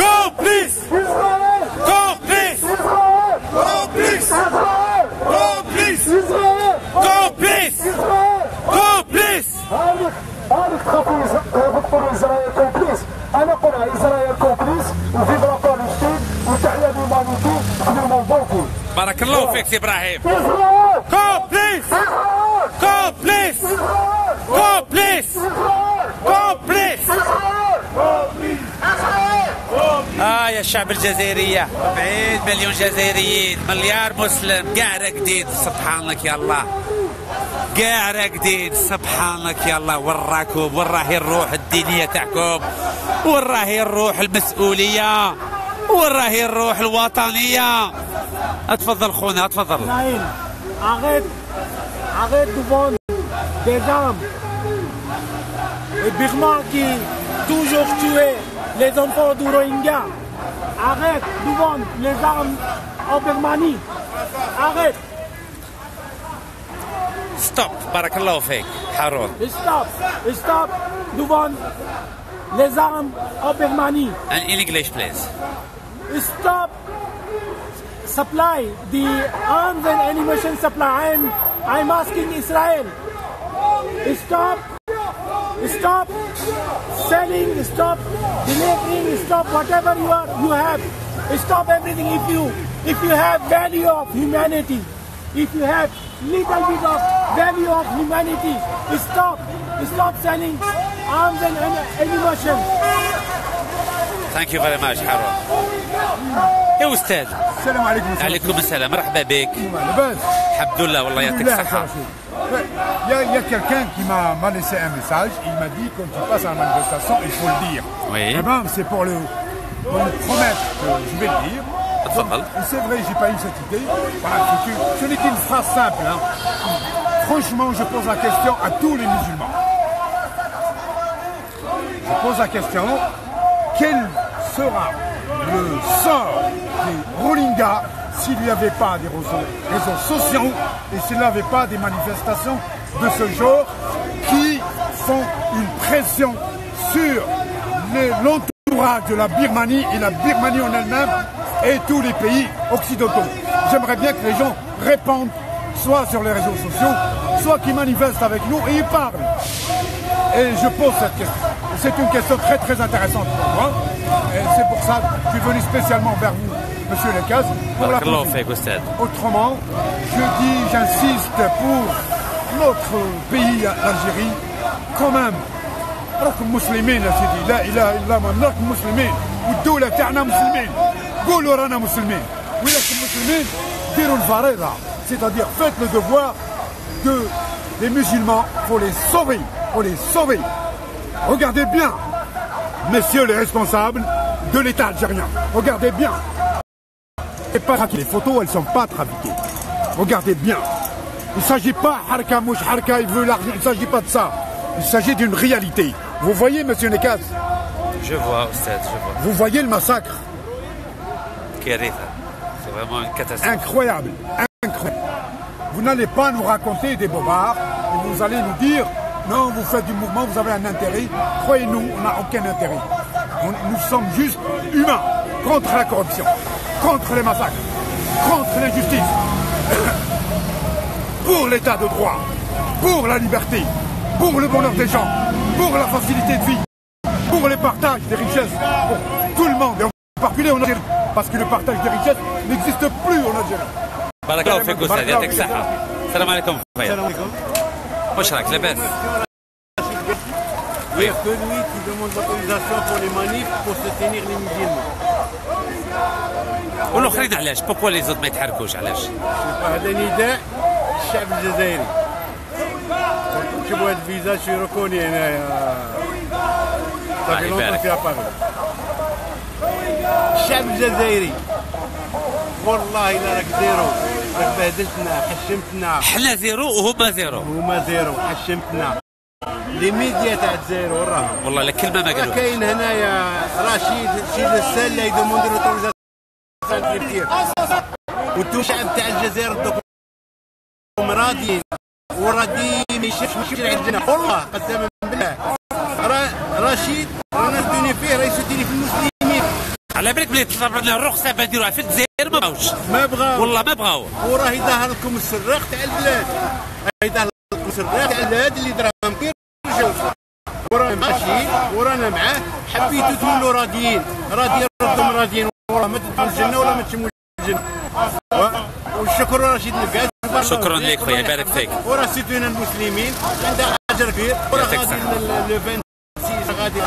Complice. Complice. Complice. Complice. Complice. Complice. هذيك تخافوا إسرائيل كومبليس، أنا قلنا إسرائيل كومبليس وفيفرا فلسطين وتحيا لومانيتي كلهم بوكو. بارك الله فيك سي إبراهيم. كومبليس. كومبليس. كومبليس. كومبليس. يا الشعب الجزائري 40 مليون جزائريين، مليار مسلم، كاع راقدين سبحان لك يا الله، كاع راقدين سبحان لك يا الله. وين راكم؟ وين راهي الروح الدينية تاعكم؟ وين راهي الروح المسؤولية؟ وين راهي الروح الوطنية؟ اتفضل خونا اتفضل. Arrête de vendre des armes. Et Birman qui toujours tuait les enfants du Rohingya. Arrête de vendre les armes en Birmanie. Arrête. Stop. بارك الله فيك حارون. Stop de vendre les armes en Birmanie. And in English please. Stop supply the arms and ammunition supply. I'm asking Israel. Stop selling, stop delivering, stop whatever you have. Stop everything. If you have value of humanity, if you have little bit of value of humanity, stop selling arms and ammunition. Thank you very much حارون. يا أستاذ. السلام عليكم. عليكم السلام، مرحبا بك. لاباس. الحمد لله والله يعطيك الصحة. Il y a quelqu'un qui m'a laissé un message. Il m'a dit quand tu passes à la manifestation, il faut le dire. Oui. Eh ben, c'est pour le promettre que je vais le dire. C'est vrai, j'ai pas eu cette idée. Voilà, ce n'est qu'une phrase simple. Hein. Franchement, je pose la question à tous les musulmans. Je pose la question, quel sera le sort des Rohingyas s'il n'y avait pas des réseaux sociaux et s'il n'y avait pas des manifestations de ce genre qui font une pression sur l'entourage de la Birmanie et la Birmanie en elle-même et tous les pays occidentaux. J'aimerais bien que les gens répondent soit sur les réseaux sociaux, soit qu'ils manifestent avec nous et ils parlent. Et je pose cette question. C'est une question très très intéressante pour moi. Et c'est pour ça que je suis venu spécialement vers vous, Monsieur Lekaz, pour la poser. Autrement, j'insiste pour notre pays, l'Algérie, quand même. راكم مسلمين يا سيدي، لا اله الا الله، راكم مسلمين والدولة تاعنا مسلمين، قولوا رانا مسلمين، وإلاكم مسلمين ديروا الفريضة، c'est-à-dire faites le devoir que les musulmans, faut les sauver, faut les sauver. Regardez bien, messieurs les responsables de l'État algérien, regardez bien. Les photos, elles ne sont pas trafiquées. Regardez bien. Il ne s'agit pas Harka Mouch Harka, il veut l'argent, il ne s'agit pas de ça. Il s'agit d'une réalité. Vous voyez, monsieur Nekaz? Je vois, Oustad, je vois. Vous voyez le massacre? C'est vraiment une catastrophe. Incroyable, incroyable. Vous n'allez pas nous raconter des bobards et vous allez nous dire non, vous faites du mouvement, vous avez un intérêt. Croyez-nous, on n'a aucun intérêt. Nous sommes juste humains contre la corruption, contre les massacres, contre l'injustice, pour l'état de droit, pour la liberté, pour le bonheur des gens, pour la facilité de vie, pour le partage des richesses, pour tout le monde, et en particulier en Algérie, parce que le partage des richesses n'existe plus en Algérie. بارك الله فيك أستاذ، يعطيك الصحة. السلام عليكم. السلام عليكم. واش راك لاباس؟ Oui, que lui qui demande l'autorisation pour les manifs pour soutenir les musulmans. والاخرين علاش؟ بوكوا لي زوت ما يتحركوش علاش؟ هذا نداء الشعب الجزائري. شوفوا هذا الفيزا شيروكوني هنايا. صافي لونطون فيها باغي. الشعب الجزائري والله الا راك زيرو، راك بهدلتنا، حشمتنا. حنا زيرو وهما زيرو. هما زيرو، حشمتنا. لي ميديا تاع الجزائر وراهم. والله لا كلمه ما قالوش. كاين هنايا رشيد السله يدوموندي لوتوريزاسيون كثير. وانتم الشعب تاع الجزائر دوكم راضيين وراضيين ما يشوفش العندنا والله قسما بالله. رشيد رانا ندوني فيه راه يسدني في المسلمين بالك بلي طلب لنا الرخصه باش نديروها في الجزائر ما بغاوش. ما بغاو والله ما بغاو. وراه يظهر لكم السراق تاع البلاد، يظهر لكم السراق تاع البلاد اللي دراهم كير ورانا ماشي ورانا معاه. حبيتوا تولوا راضيين ردهم راضيين، وراه ما تدخلوا الجنه ولا ما تشموا الجنه. والشكر رشيد نقاس. شكرا لك خويا يبارك فيك. وراه سيتونا المسلمين عندها اجر كبير، وراه غادي لو 26 غادي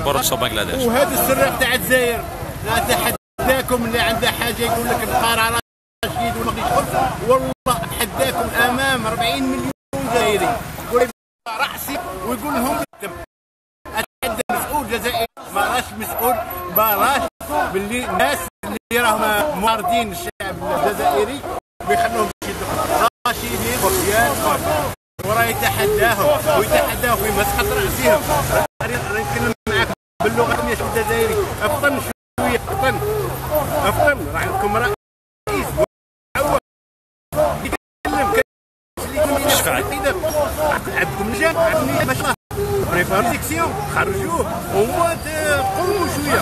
برشا بنغلاديش. وهذا السراق تاع الجزائر نتحداكم اللي عنده حاجه يقول لك القرار رشيد وما يدخل، والله اتحداكم امام 40 مليون جزائري راسي ويقول لهم اتحدى مسؤول جزائري ما راش مسؤول باراش باللي الناس اللي راهم معارضين الشعب الجزائري بيخلوهم يشدوا راشدين وفيان وراه يتحداهم ويتحداهم في مسقط راسهم. راني نتكلم معاك باللغه يا شعب الجزائري، افطن شويه افطن راه عندكم رئيس عندكم لجان ما شاء الله ريفورماسيون خرجوه وما قوموا شويه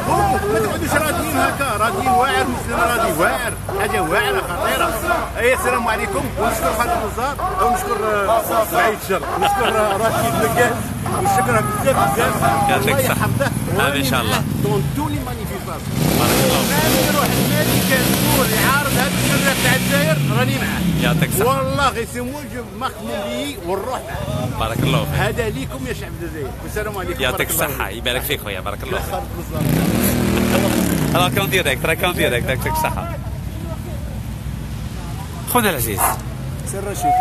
قوموا ما تقعدوش راضيين هكا راضيين واعر مسلم راضي واعر حاجه واعره خطيره. اي السلام عليكم ونشكر خالد الوزار ونشكر سعيد الشر ونشكر رشيد نقاس ونشكرها بزاف الله يحفظه ان شاء الله دون تو لي مانيفيستاسيون. بارك الله فيك. يروح المالي كنقول يعارض هذا الشريف تاع الجزائر راني معاه. يعطيك الصحة. والله غير سموج مخدوم به ونروح معاه. بارك الله فيك. هذا ليكم يا شعب الجزائر والسلام عليكم. يعطيك الصحة يبارك فيك خويا بارك الله فيك. راك اون ديريكت يعطيك الصحة. خونا العزيز. C'est Rachid.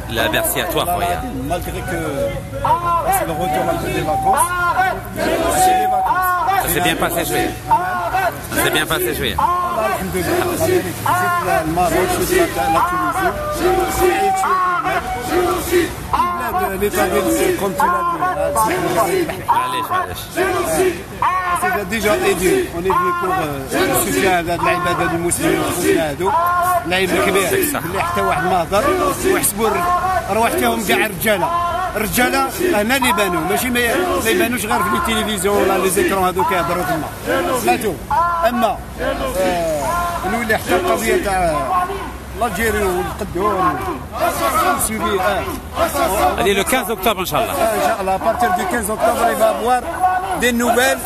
لا merci à toi خويا. Malgré que c'est le retour un peu des vacances, c'est les vacances. Ça s'est bien passé شوية. Ça s'est bien passé شوية. الحمد لله. جيت المغرب شفت لا تونسي. البلاد ليطا ديال الكونتينال معليش. C'est déjà aidé. On est venu pour soutenir هذا اللعيبه هذا المسلمين خوتنا هذو اللعيب الكبير اللي حتى واحد ما هضر ويحسبوا رواحتهم كاع الرجاله هنا اللي بانوا ماشي ما يبانوش غير في التلفزيون ولا لي زيكرون هذوك يهضروا تما سمعتوا. اما نولي حتى القضيه تاع الجيري والقدور والسوري هذه لو 15 اكتوبر ان شاء الله. ان شاء الله ابارتير دو 15 اكتوبر il va avoir des nouvelles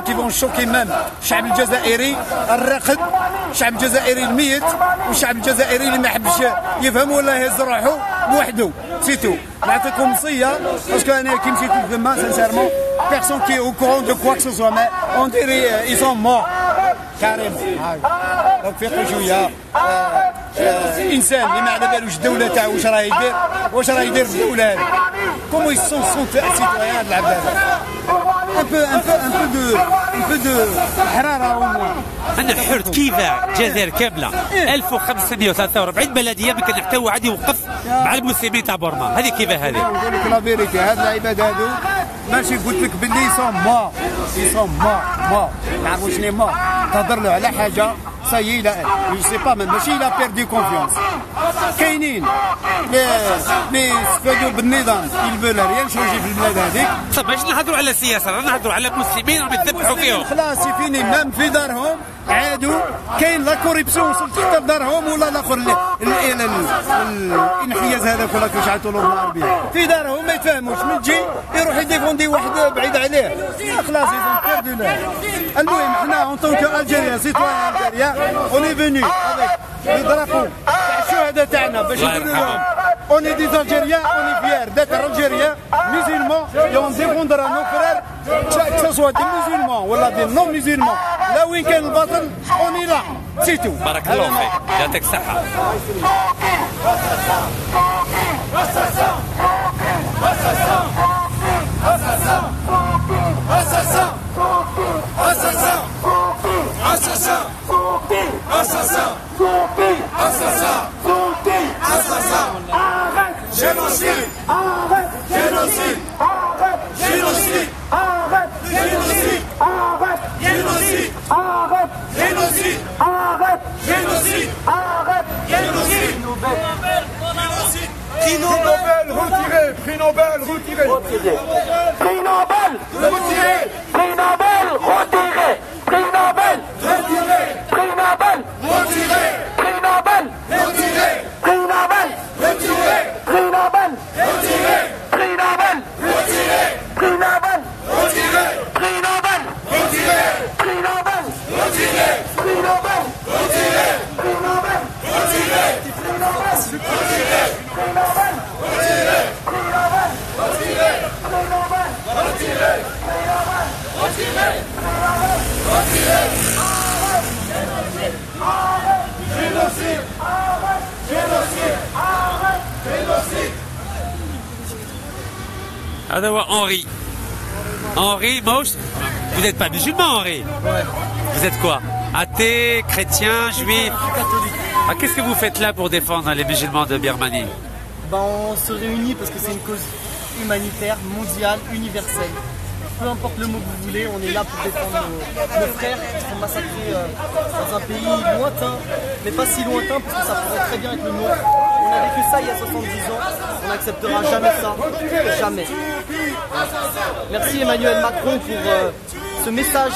qui vont choquer même الشعب الجزائري الراقد، الشعب الجزائري الميت والشعب الجزائري اللي ما يحبش يفهم ولا يهز روحه بوحده سيتو. نعطيكم وصيه باسكو انا كي مشيت للذمه سانسيرمون بيرسون كي او كورون دو كوا كو سو سوا مي اون ديري اي سون مور كاريمون. دونك فيقوا شويه. انسان اللي ما على بالوش الدوله تاعو واش راه يدير في الدوله هذه كومو يسون سيتويان العباد هذا un peu de حراره. انا حرت كيف الجزائر كامله 1543 بلديه ما كان حتى واحد يوقف مع المسلمين تاع بورما. هذه كيف هذه؟ نقول لك لا فيريتي هاد العباد هادو ماشي قلت لك باللي يسون ما تعرفوا شنو ما تهضر له على حاجه سايي لا جو سي با ماشي لا بيردي كونفيونس. كاينين لي استفادوا بالنظام يلفو ريان شونجي في البلاد هذيك. طب ماشي نهضروا على السياسه رانا نهضروا على المسلمين راهم يذبحوا فيهم. خلاص فيني مام في دارهم عادوا كاين لا كوريبسيون وصلت حتى لدارهم ولا الاخر الانحياز هذاك ولا كيفاش عيطوا له بالعربيه في دارهم ما يتفاهموش من تجي يروح يديفوندي واحد بعيد عليه خلاص يزون بيردو. المهم حنا اون طونك الجيريان سيتوان الجيريان اوني فيني افيك لي درابو تاع الشهداء تاعنا باش نقولوا لهم On est des Algériens, on est fiers d'être Algériens, musulmans, et on défendra nos frères, que ce soit des musulmans ou des non-musulmans. Là où il y a le batel, on est là, c'est tout. بارك الله فيك يعطيك الصحة. Génocide! Arrête! Génocide! Arrête! Génocide! Arrête! Génocide! Arrête! Génocide! Arrête! Génocide! Arrête! Génocide! Arrête! Génocide! Prix Nobel retiré! Prix Nobel retiré! Prix Nobel retiré! Prix Nobel retiré! Alors, Henri. Henri, Moche, vous n'êtes pas musulman, Henri? Ouais. Vous êtes quoi? Athée, chrétien, juif? Catholique. Ah, qu'est-ce que vous faites là pour défendre les musulmans de Birmanie? Ben, on se réunit parce que c'est une cause humanitaire, mondiale, universelle. Peu importe le mot que vous voulez, on est là pour défendre nos frères qui sont massacrés dans un pays lointain, mais pas si lointain parce que ça pourrait très bien être le nôtre. On a vécu ça il y a 70 ans, on n'acceptera jamais ça, jamais. Merci Emmanuel Macron pour ce message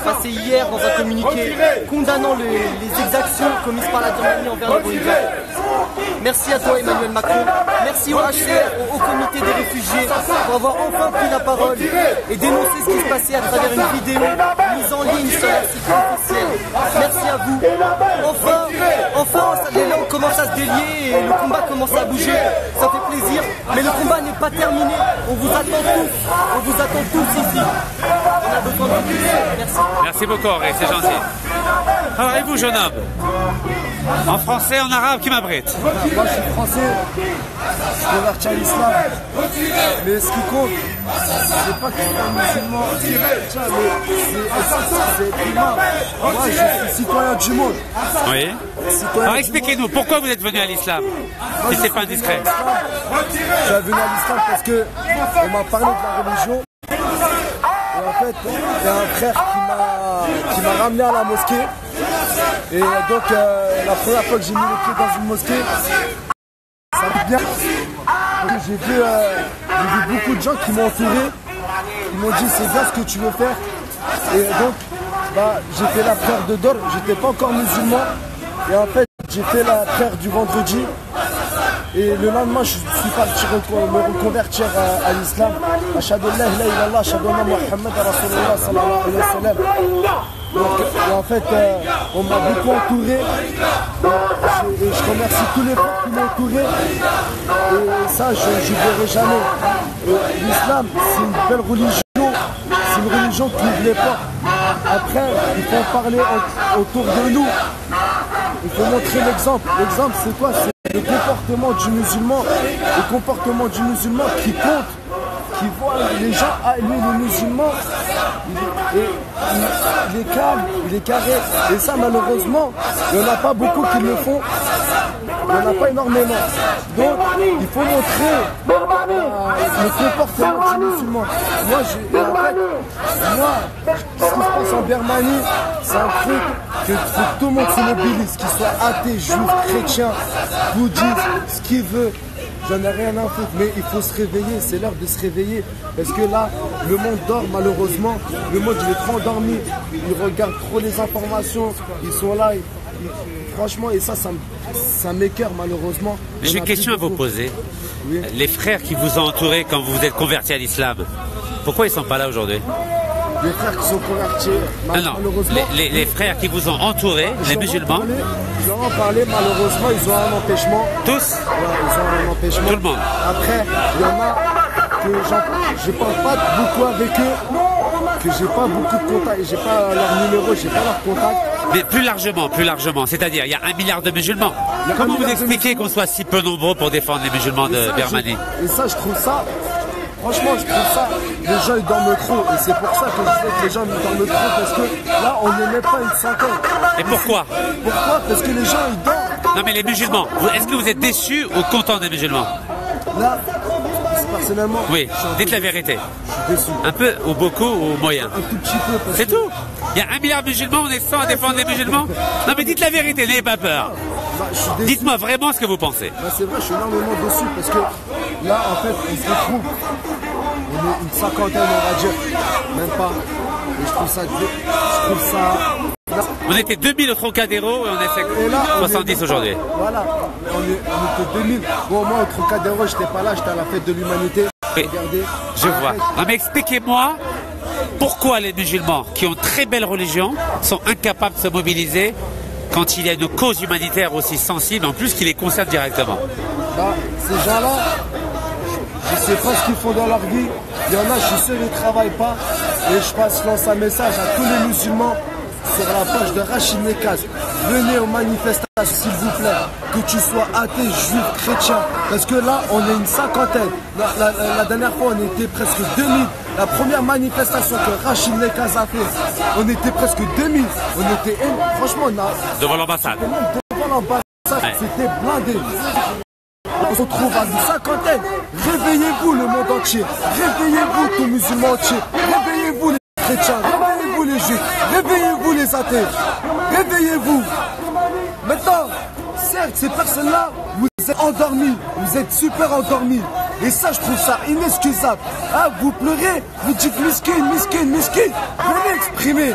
passé hier dans un communiqué condamnant les exactions commises par la Birmanie envers les Rohingyas. Merci à toi Emmanuel Macron, merci au HCR, au comité des réfugiés pour avoir enfin pris la parole et dénoncé ce qui se passait à travers une vidéo mise en ligne sur leur site officiel. Merci à vous. Enfin, les langues commencent à se délier et le combat commence à bouger. Ça fait plaisir, mais le combat n'est pas terminé. On vous attend tous ici. On a besoin de vous. Merci. Merci beaucoup, Henri, c'est gentil. Alors, et vous, jeune homme? En français, en arabe, qui m'abrite? Moi je suis français, je suis converti à l'islam, mais ce qui compte, c'est pas que je sois musulman, c'est primaire. Moi je suis citoyen du monde. Oui. Alors expliquez-nous, pourquoi vous êtes venu à l'islam? Si c'est pas indiscret. Je suis venu à l'islam parce que on m'a parlé de la religion. Et en fait, il y a un frère qui m'a ramené à la mosquée. Et donc, la première fois que j'ai mis les pieds dans une mosquée, ça fait bien. J'ai vu beaucoup de gens qui m'ont entouré. Ils m'ont dit, c'est bien ce que tu veux faire. Et donc, j'ai fait la prière de Dor. J'étais pas encore musulman. Et en fait, j'ai fait la prière du vendredi. Et le lendemain, je suis parti me reconvertir à l'islam. Ashhadu an la ilaha illallah, ashhadu anna Muhammad rasulullah sallallahu alayhi wa sallam. Donc, en fait, on m'a beaucoup entouré. Et je remercie tous les frères qui m'ont entouré. Et ça, je n'oublierai jamais. L'islam, c'est une belle religion. C'est une religion qui ouvre les portes. Après, il faut en parler autour de nous. Il faut montrer l'exemple. L'exemple, c'est quoi? C'est le comportement du musulman. Le comportement du musulman qui compte. Qui voit les gens, lui, le musulman, il est calme, il est carré. Et ça, malheureusement, il n'y en a pas beaucoup qui le font. Il n'y en a pas énormément. Donc, il faut montrer le comportement du musulman. Moi, ce qui se passe en Birmanie, c'est un truc que tout le monde se mobilise, qu'il soit athée, juif, chrétien, bouddhiste, ce qu'il veut. J'en ai rien à foutre, mais il faut se réveiller, c'est l'heure de se réveiller. Parce que là, le monde dort malheureusement, le monde il est trop endormi, ils regardent trop les informations, ils sont là, franchement, et ça m'écoeure malheureusement. J'ai une question à vous poser. Oui. Les frères qui vous ont entouré quand vous vous êtes converti à l'islam, pourquoi ils ne sont pas là aujourd'hui? Les frères qui sont convertis, malheureusement. Les frères qui vous ont entouré, les musulmans. Je leur en parlais, malheureusement, ils ont un empêchement. Tous? Ouais, ils ont un empêchement. Tout le monde. Après, il y en a que je ne parle pas beaucoup avec eux, que j'ai pas beaucoup de contacts, j'ai pas leur numéro, j'ai pas leur contact. Mais plus largement, c'est-à-dire il y a 1 milliard de musulmans. Comment vous expliquez qu'on soit si peu nombreux pour défendre les musulmans de Birmanie? Et ça, je trouve ça... Franchement, je trouve ça, les gens ils dorment trop. Et c'est pour ça que je dis que les gens ils dorment trop. Parce que là, on n'est même pas une centaine. Et pourquoi? Pourquoi? Parce que les gens ils dorment. Non mais les musulmans, est-ce que vous êtes déçus ou contents des musulmans? Là, personnellement... Oui, dites la vérité. Je suis déçu. Un peu ou beaucoup ou moyen? Un tout petit peu. C'est tout? Il y a 1 milliard de musulmans, on est 100 à défendre les musulmans? Non mais dites la vérité, n'ayez pas peur. Dites-moi vraiment ce que vous pensez. C'est vrai, je suis énormément déçu parce que là, en fait, on se retrouve. On est une cinquantaine, on va dire. Même pas. Et je trouve ça... On était 2000 au Trocadéro et on est fait 70 aujourd'hui. Voilà, on était 2000. Bon, moi, au Trocadéro, j'étais pas là, j'étais à la fête de l'humanité. Oui, je vois. Non mais expliquez-moi pourquoi les musulmans, qui ont très belle religion, sont incapables de se mobiliser quand il y a une cause humanitaire aussi sensible, en plus qui les concerne directement. Ces gens-là, je ne sais pas ce qu'ils font dans leur vie. Il y en a, je suis sûr, ils ne travaillent pas. Et je lance un message à tous les musulmans sur la page de Rachid Nekaz. venez aux manifestations s'il vous plaît, que tu sois athée, juif, chrétien, parce que là on est une cinquantaine. La dernière fois on était presque 2000. La première manifestation que Rachid Nekaz a fait, on était presque 2000. On était, franchement, devant l'ambassade. Devant l'ambassade, c'était blindé. On se retrouve à une cinquantaine. Réveillez-vous le monde entier. Réveillez-vous tous les musulmans entiers. Réveillez-vous les chrétiens. Réveillez-vous les juifs. Réveillez-vous les athées. Réveillez-vous. Maintenant, certes, ces personnes-là, vous êtes endormis. Vous êtes super endormis. Et ça, je trouve ça inexcusable. Ah, vous pleurez, vous dites miskin, miskin, miskin. Venez exprimer.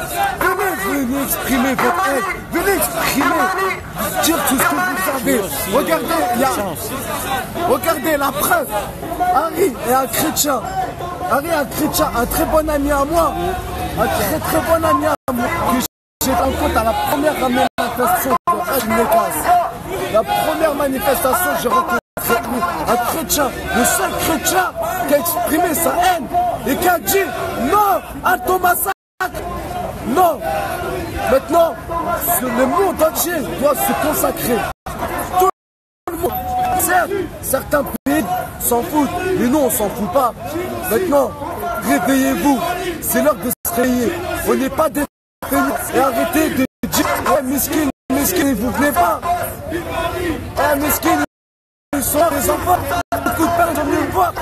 Venez exprimer votre haine. Venez exprimer. Dire tout ce que vous savez. Regardez la preuve. Harry est un chrétien. Harry est un chrétien, un très bon ami à moi. Un très bon ami à moi. Que j'ai rencontré à la première manifestation de Rachid Nekaz. La première manifestation, j'ai rencontré un chrétien, le seul chrétien qui a exprimé sa haine et qui a dit non à ton massacre. Non. Maintenant, le monde entier doit se consacrer. Tout le monde. Certes, certains pays s'en foutent, mais nous on s'en fout pas. Maintenant, réveillez-vous. C'est l'heure de se réveiller. On n'est pas des pays. Et arrêtez de dire miskin, miskin, vous venez pas. Miskin. Ils sont là, les enfants, beaucoup de personnes viennent me voir.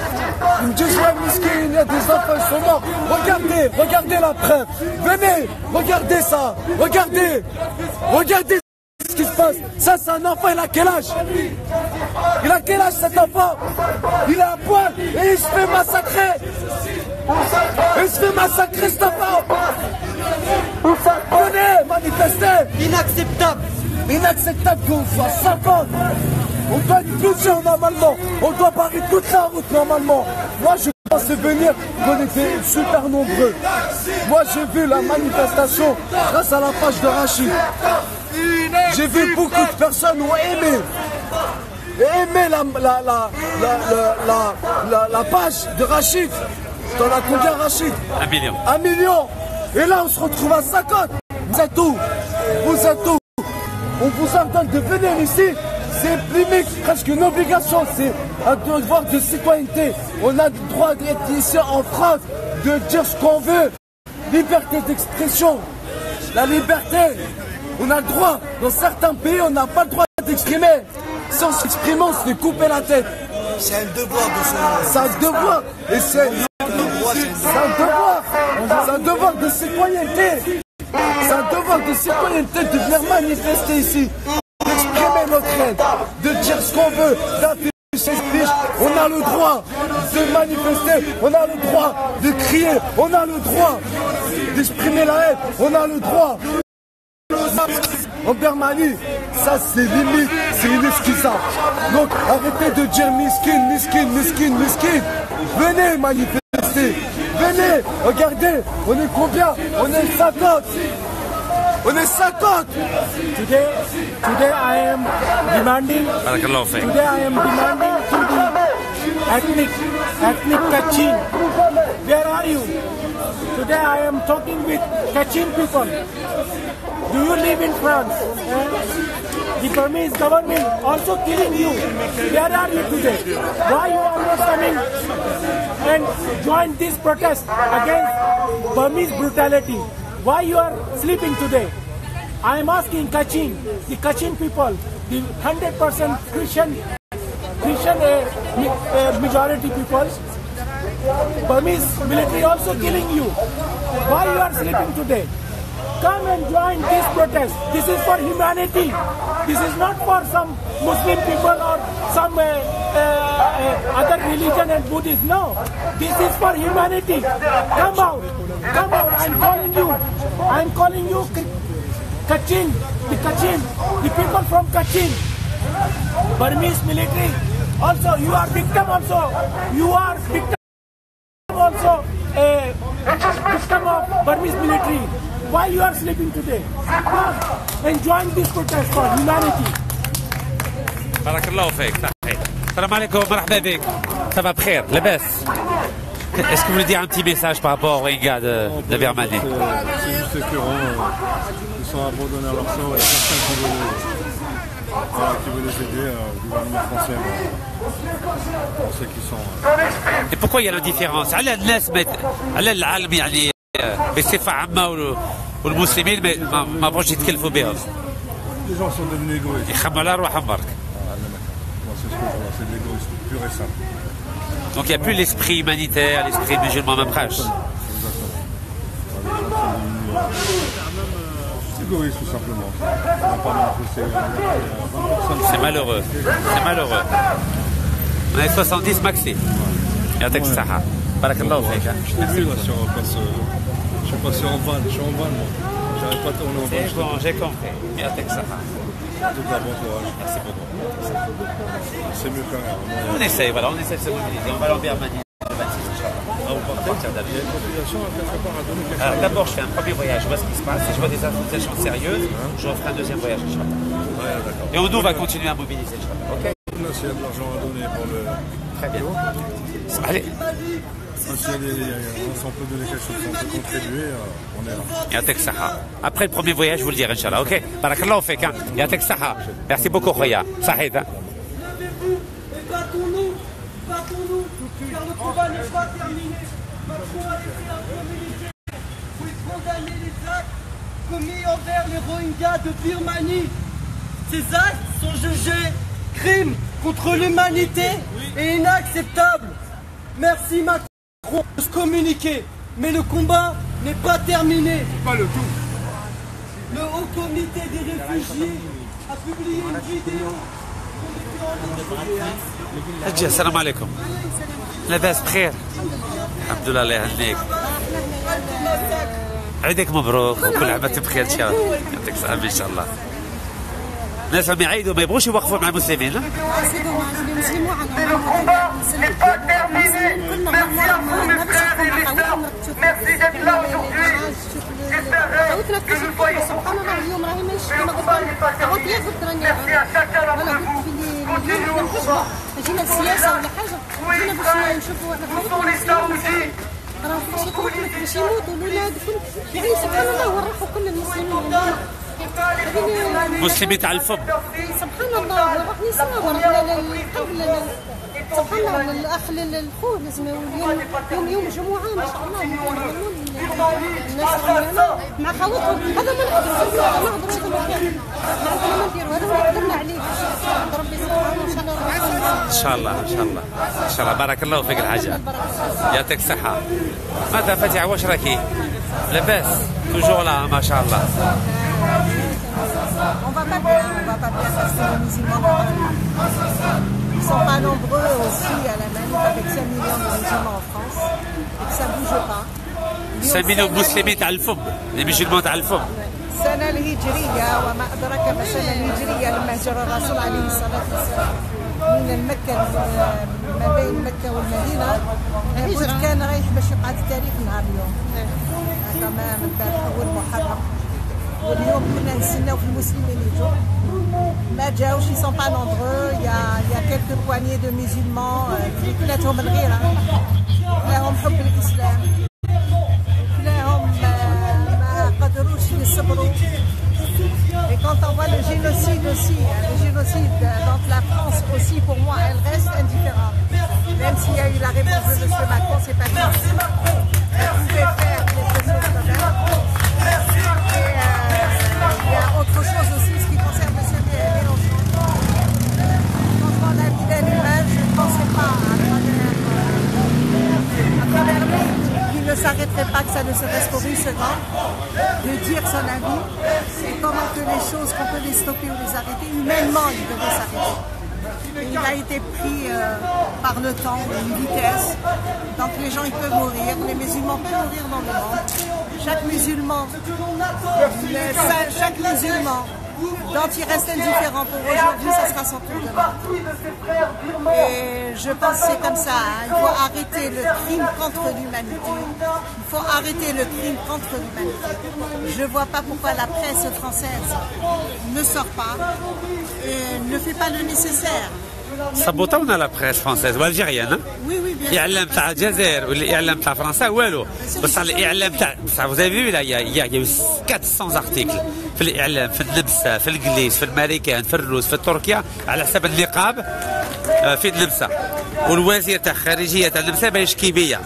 Ils me disent, ouais, miskin, il y a des enfants, ils sont morts. Regardez la preuve. Venez, regardez ça. Regardez ce qui se passe. Ça, c'est un enfant, il a quel âge? Il a quel âge cet enfant? Il est à poil et il se fait massacrer. Cet enfant. Venez, manifester. Inacceptable qu'on soit 50. On doit être plusieurs normalement. On doit barrer toute la route normalement. Moi je pensais venir qu'on était super nombreux. Moi j'ai vu la manifestation grâce à la page de Rachid. J'ai vu beaucoup de personnes ont aimé. La page de Rachid. T'en as combien Rachid? 1 million. 1 million. Et là on se retrouve à 50. Vous êtes où? On vous ordonne de venir ici. C'est limite, presque une obligation, c'est un devoir de citoyenneté. On a le droit d'être ici en France, de dire ce qu'on veut. Liberté d'expression. La liberté, on a le droit. Dans certains pays, on n'a pas le droit d'exprimer. Si on s'exprime, on se fait couper la tête. C'est un devoir de se... C'est un devoir. Et c'est un devoir de citoyenneté. C'est un devoir de citoyenneté de venir manifester ici. D'exprimer notre aide, de dire ce qu'on veut, d'afficher ses fiches. On a le droit de manifester, on a le droit de crier, on a le droit d'exprimer la haine, on a le droit. En Birmanie, ça c'est limite, c'est inexcusable. Donc arrêtez de dire miskin. Venez manifester, venez, regardez, on est combien? On est 50. On est 50. Today I am demanding to the ethnic Kachin. Where are you? Today I am talking with Kachin people. Do you live in France? The Burmese government also killing you. Where are you today? Why you are not coming and join this protest against Burmese brutality? Why you are sleeping today? I am asking Kachin, the Kachin people, the 100% Christian majority people, Burmese military also killing you. Why you are sleeping today? Come and join this protest. This is for humanity. This is not for some Muslim people or some other religion and Buddhist. No, this is for humanity. Come out. I'm calling you, Kachin, the people from Kachin, Burmese military. Also, you are victim. Victim of Burmese military. Why you are sleeping today? Come and join this protest for humanity. بارك الله فيك. السلام عليكم, مرحبا بك. Ça va بخير, لاباس. Est-ce que vous voulez dire un petit message par rapport aux Rohingyas de Birmanie? C'est juste que sont abandonnés à leur sort. Il y a personne qui veut les aider. Le gouvernement français, on sait qu'ils sont. Et pourquoi il y a l'indifférence? على الناس على العالم يعني بصفة عامة والمسلمين ما بغوش يتكلفوا بهم. Les gens sont devenus égoïstes. يخموا على روحهم برك. C'est ce que je vois, c'est de l'égoïsme pur et simple. Donc il n'y a plus l'esprit humanitaire, l'esprit musulman même proche. C'est égoïste tout simplement. C'est malheureux. C'est malheureux. On est 70 maxi. يعطيك الصحة. بارك الله فيك. Je t'ai vu là je suis passé en van, je suis en van moi. J'arrive pas à tourner en van. C'est bon, j'ai compris. يعطيك الصحة. En tout cas, bon courage. Merci beaucoup. C'est mieux que rien. On essaye, voilà, on essaie de se mobiliser. On va aller en Birmanie le 26, Inch'Allah. Ah, vous partez? Il y a une population à quelque part à donner quelque chose. D'abord, je fais un premier voyage, je vois ce qui se passe. Si je vois des associations sérieuses, je referai un deuxième voyage, Inch'Allah. Ouais, d'accord. Et on va continuer à mobiliser, Inch'Allah. Ok? Là, s'il y a de l'argent à donner pour le. Très bien. Allez. Si on peut donner quelque chose, on peut contribuer, on est là. يعطيك الصحة. Après le premier voyage, je vous le dirai, Inch'Allah. Ok? بارك الله فيك. يعطيك الصحة. Merci beaucoup, خويا. صحيح. Battons-nous, car le combat n'est pas terminé. Macron a laissé un communiqué. Vous condamnez les actes commis envers les Rohingyas de Birmanie. Ces actes sont jugés crimes contre l'humanité et inacceptables. Merci Macron de ce communiqué, mais le combat n'est pas terminé. Pas le tout. Le Haut Comité des réfugiés a publié une vidéo. حجة السلام عليكم. لاباس بخير؟ الحمد لله الله يهنيك. عيدك مبروك وكل عام وانتم بخير ان شاء الله. يعطيك الصحة ان شاء الله. الناس راهم يعيدوا ما يبغوش يوقفوا مع المسلمين. جينا السياسه ولا حاجه جينا باش نشوفوا راه باش يموتوا الولاد يعني سبحان الله ورحوا كل المسلمين مسلمين تاع الفم. سبحان الله راح نصور سبحان الله الاخ للخوه لازم يوم جمعه ما شاء الله الناس مع خواتهم هذا ما نقدروا نهضروا هذا ما نديروا هذا ما قدرنا عليه ربي سبحانه ان شاء الله ان شاء الله ان شاء الله بارك الله فيك الحاجه. يعطيك الصحه. ماذا فاتحه واش راكي؟ لاباس توجور لا ما شاء الله. On va pas bien parce que les musulmans ils sont pas nombreux aussi à la manif avec 5 millions de musulmans en France et que ça bouge pas. 5 millions de مسلمين تاع الفم، les musulmans تاع الفم. السنة الهجرية وما أدراك ما السنة الهجرية لما هجر الرسول عليه الصلاة والسلام من مكة ما بين مكة والمدينة لابد كان رايح باش يقعد التاريخ نهار اليوم. هذا ما من باب أول محرم. واليوم كنا نستناو في المسلمين يجوا ما جاوش ils sont pas nombreux il y a quelques poignées de musulmans اللي كلاتهم الغيرة كلاهم حب الإسلام كلاهم ما قدروش يصبروا et quand on voit le génocide aussi le génocide donc la France aussi pour moi elle reste indifférente même s'il y a eu la réponse de M. Macron c'est pas grave elle pouvait faire quelque chose quand même. Il y a autre chose aussi, ce qui concerne M. Mélenchon. Quand on a vu l'image, je ne pensais pas à travers lui qu'il ne s'arrêterait pas, que ça ne serait pour une seconde, de dire son avis et comment que les choses, qu'on peut les stopper ou les arrêter, humainement il devait s'arrêter. Il a été pris par le temps, une vitesse, donc les gens ils peuvent mourir, les musulmans peuvent mourir dans le monde. Chaque musulman dont il reste indifférent pour aujourd'hui, ça sera son tour demain. Et je pense que c'est comme ça, hein. Il faut arrêter le crime contre l'humanité. Il faut arrêter le crime contre l'humanité. Je ne vois pas pourquoi la presse française ne sort pas et ne fait pas le nécessaire. صبوطونا لا بريس فرونسيز والجيريان. الاعلام تاع الجزائر والاعلام تاع فرنسا والو، بصح الاعلام تاع فوزي فيو لا يا 400 ارتيكل في الاعلام في النمسا في الانجليز في الامريكان في الروس في تركيا على حساب النقاب في النمسا، والوزير تاع الخارجيه تاع النمسا يشكي بيا.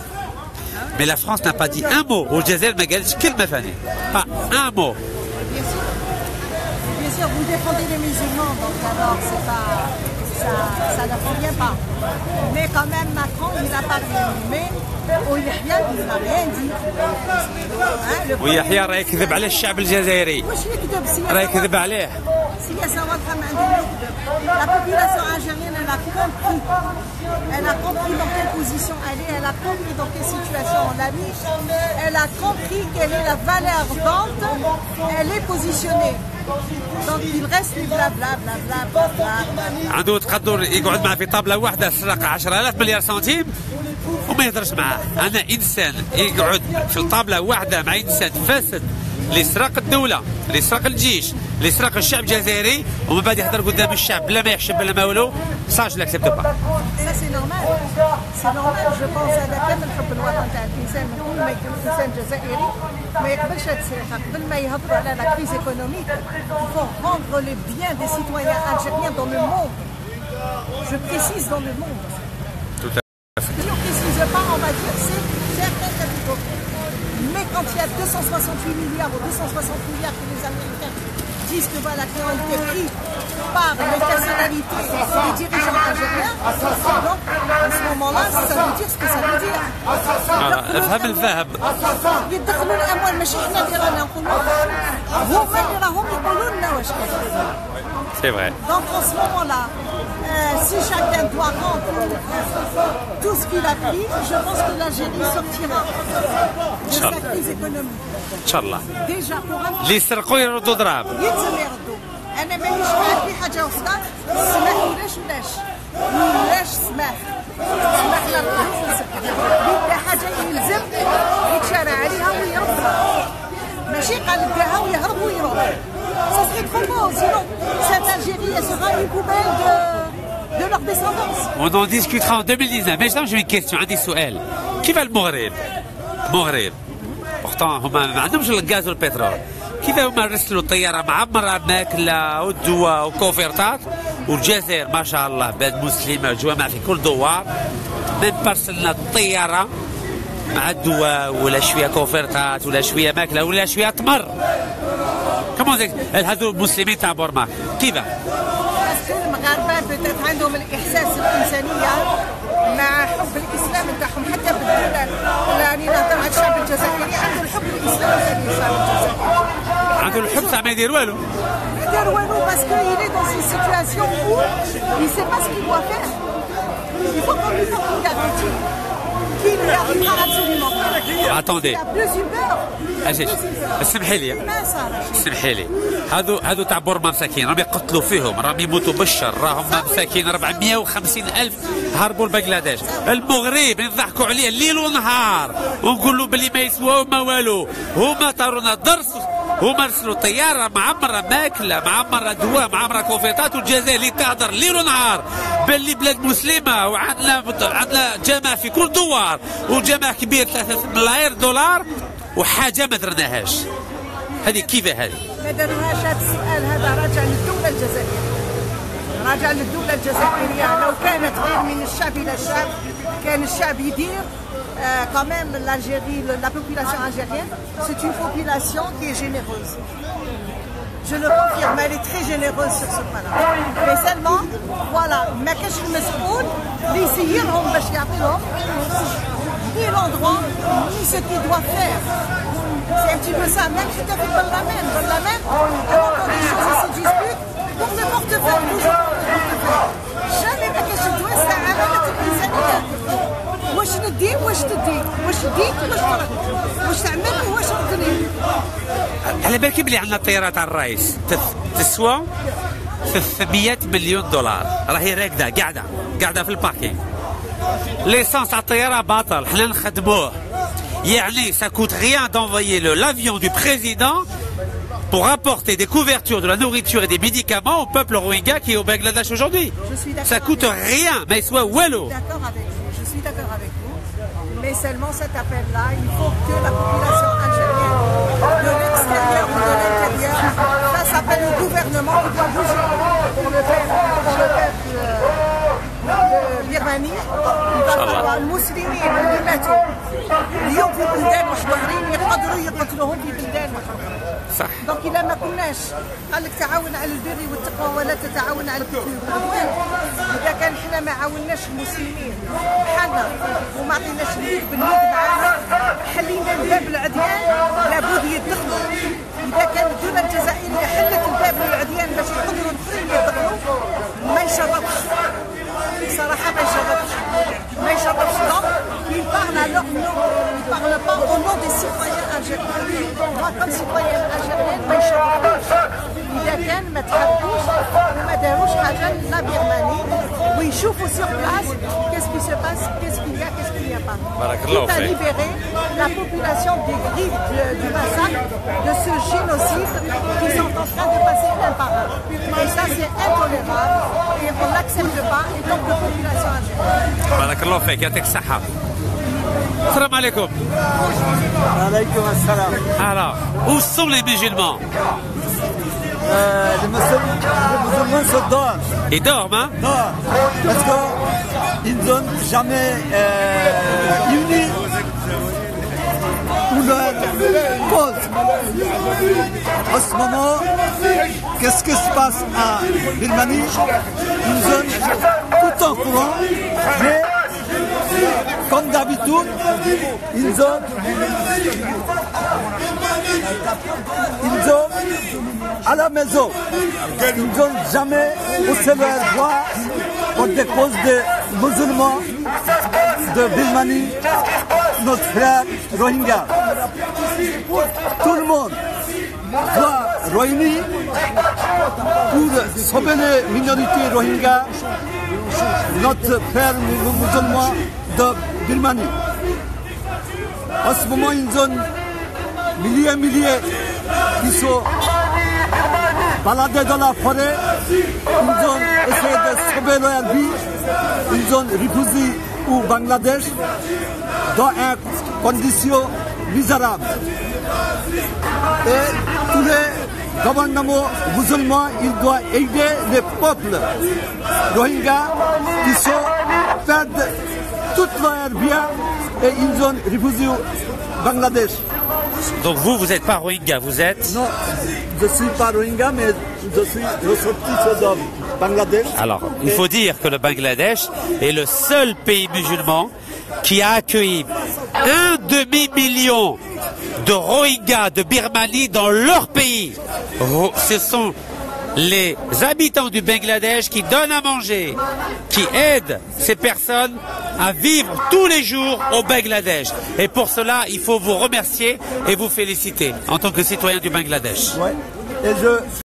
Mais la France n'a pas dit un mot. والجزائر ما قالتش كلمه ثانيه. Pas un mot. Bien sûr, vous défendez les musulmans, donc alors c'est pas, ça ne convient pas. Mais quand même, Macron, il a parlé. Mais Yahya, il n'a rien dit. Hein, ويحيى راه يكذب على الشعب الجزائري. واش يكذب سياسة؟ راه يكذب عليه. سياسة واضحة ما عندهم يكذب. La population algérienne, elle a compris. Elle a compris dans quelle position elle est, elle a compris dans quelle situation on l'a mis. Elle a compris quelle est la valeur vente. Elle est positionnée. Donc il reste les blabla blabla blabla. عنده تقدر يقعد معاه في طابله واحده سرق 10,000 مليار سنتيم وما يهضرش معاه. انا انسان يقعد في الطابله واحده مع انسان فاسد اللي سرق الدوله، اللي سرق الجيش، اللي سرق الشعب الجزائري، ومن بعد يهضر قدام الشعب بلا ما يحشم بلا ما والو. سا جو لاكسبت با. Ça c'est normal. C'est normal. Je pense هذا كامل حب الوطن تاع الانسان، من كل ما يكون انسان جزائري ما يقبلش هاد السرقه. قبل ما يهضروا على لا كريز ايكونوميك il faut rendre les biens des citoyens algériens dans le monde. Je précise dans le monde. Tout à fait. Si on ne précise pas, on va dire c'est certains capitaux. Mais quand il y a 268 milliards ou 260 milliards que les Américains disent que voilà, qui ont été pris par les personnalités des dirigeants algériens, donc à ce moment-là, ça veut dire ce que ça veut dire. افهم الفهم. يدخلوا الاموال ماشي حنا اللي رانا نقولوا، هما اللي راهم يقولوا لنا واش كاين. C'est vrai. Donc en ce moment-là, si chacun doit rendre tout ce qu'il a pris, je pense que l'Algérie sortira de sa crise économique. ان شاء الله. Déjà pour un اللي يسرقوا يردوا ضراب. يلزم يردوا. أنا مانيش معاك في حاجة وسطى، السماح ولاش سماح للرئيس. بدا حاجة يلزم يتشارع عليها ويردها. ماشي قال داها ويهرب ويروح. Ça serait trop beau, sinon cette Algérie elle sera une poubelle de leur descendance. On en discutera en 2019. Mais j'ai une question, عندي سؤال. كيف المغرب؟ المغرب pourtant هما ما عندهمش الغاز والبترول. كيف هما رسلوا طيارة معمرة ماكلة والدواء وكوفرتات، والجزائر ما شاء الله بلاد مسلمة جوامع في كل دوار، من برسلنا الطيارة مع الدواء ولا شوية كوفرتات ولا شوية ماكلة ولا شوية تمر. كمان هذو المسلمين تاع بورماك كيف؟ المغاربة بدات عندهم الإحساس الإنسانية مع حب الإسلام نتاعهم، حتى بالدولة يعني نهضر على الشعب الجزائري عنده الحب الإسلامي تاع الشعب الجزائري. عنده الحب تاع ما يدير والو. ما يدير والو باسكو il est dans une situation où il sait pas ce qu'il doit faire. Il faut qu'on lui donne une garantie qu'il lui arrivera absolument. Attendez. Il y a plus une peur. اسمحي لي اسمحي لي، هذو تاع بورما مساكين راهم يقتلوا فيهم، راهم يموتوا بالشر، راهم مساكين 450,000 هربوا لبنغلاديش. المغرب نضحكوا عليه ليل ونهار ونقولوا بلي ما يسواو ما والو. هما طارونا درس، هما رسلوا طياره معمره ماكله معمره دواء معمره كوفيطات، والجزائر اللي تهدر ليل ونهار باللي بلاد مسلمه وعندنا جامع في كل دوار وجامع كبير 3 ملايير دولار وحاجه ما درناهاش. هذه كيف هذه؟ ما درناهاش. هذا السؤال هذا راجع للدوله الجزائريه، راجع للدوله الجزائريه. لو كانت غير من الشعب الى الشعب كان الشعب يدير. Quand même, l'Algérie, la population algérienne, c'est une population qui est généreuse. Je le confirme, elle est très généreuse sur ce point-là. Mais seulement, voilà, ما كاش المسؤول اللي يسيرهم باش يعطيهم ni l'endroit, ni ce qu'il doit faire. C'est un petit peu ça. Même si tu as fait dans la même, quand les choses se disputent, pour le portefeuille, toujours pour le portefeuille. Jamais ما كاش توسع عملة الإنسانية. واش ندي واش تدي، واش ديك واش ترد، واش تعمل واش ردني. على بالك بلي عندنا الطيارة تاع الرئيس تسوى 300 مليون دولار، راهي راكده قاعده في الباركينغ. ليسانس تاع الطيارة باطل، حنا نخدموه. يعني ça coûte rien d'envoyer l'avion du président pour apporter des couvertures, de la nourriture et des médicaments au peuple rohingya qui est au Bangladesh aujourd'hui. Ça coûte rien, mais soit wello. Je suis d'accord avec vous. Mais seulement cet appel-là, il faut que la population algérienne, de l'extérieur ou de l'intérieur, fasse appel au gouvernement qui doit bouger pour le peuple de Birmanie. Il va falloir المسلمين اللي ماتوا اليوم في بلدان واحدين يقدروا يقتلوهم في بلدان واحدين. صح. دونك إلا ما كناش قال لك تعاون على البر والتقوى ولا تتعاون على الإثم والعدوان. إذا كان حنا ما عاوناش المسلمين بحالنا وما عطيناش اليد باليد معانا حلينا الباب العديان لابد يدخلوا. إذا كانت الدولة الجزائرية حلت الباب للعديان باش يقدروا الآخرين يدخلوا ما يشرفش. صراحة ما يشرفش. ما يشرفش. Il parle alors il parle pas au nom des citoyens algériens. Moi comme citoyenne algérienne ما يشرفش. إذا كان ما تحبوش وما داروش حاجة لا بيرماني ويشوفوا sur place qu'est-ce qui se passe, qu'est-ce qu'il y a, qu'est-ce qu'il n'y a pas. Quitte à libérer la population des griffes du massacre, de ce génocide qui sont en train de passer un par un. Et ça c'est intolérable et on ne l'accepte pas et donc la population algérienne. بارك الله فيك يعطيك الصحة. السلام عليكم. عليكم السلام. Alors, où sont les musulmans? Les musulmans se dorment. Ils dorment, hein? Non, parce qu'ils n'ont jamais uni leur cause. En ce moment, qu'est-ce qui se passe à Birmanie? Ils ont tout en courant, mais comme d'habitude, ils ont à la maison, ils n'ont jamais haussé leur voix pour des causes de musulmans de Birmanie, notre frère Rohingya. Tout le monde doit réunir pour sauver les minorités Rohingya, notre frère musulman de Birmanie. En ce moment, ils ont milliers qui sont baladés dans la forêt, ils ont essayé de sauver leur vie, ils ont réfugié au Bangladesh dans une condition misérable. Et tous les gouvernements musulmans, ils doivent aider les peuples Rohingyas qui sont perdus toute leur vie et ils ont réfugié au Bangladesh. Donc vous n'êtes pas Rohingya, vous êtes? Non, je ne suis pas Rohingya, mais je suis ressorti de Bangladesh. Alors, il faut dire que le Bangladesh est le seul pays musulman qui a accueilli 1,5 million de Rohingyas de Birmanie dans leur pays. Ce sont les habitants du Bangladesh qui donnent à manger, qui aident ces personnes à vivre tous les jours au Bangladesh. Et pour cela, il faut vous remercier et vous féliciter en tant que citoyen du Bangladesh. Ouais. Et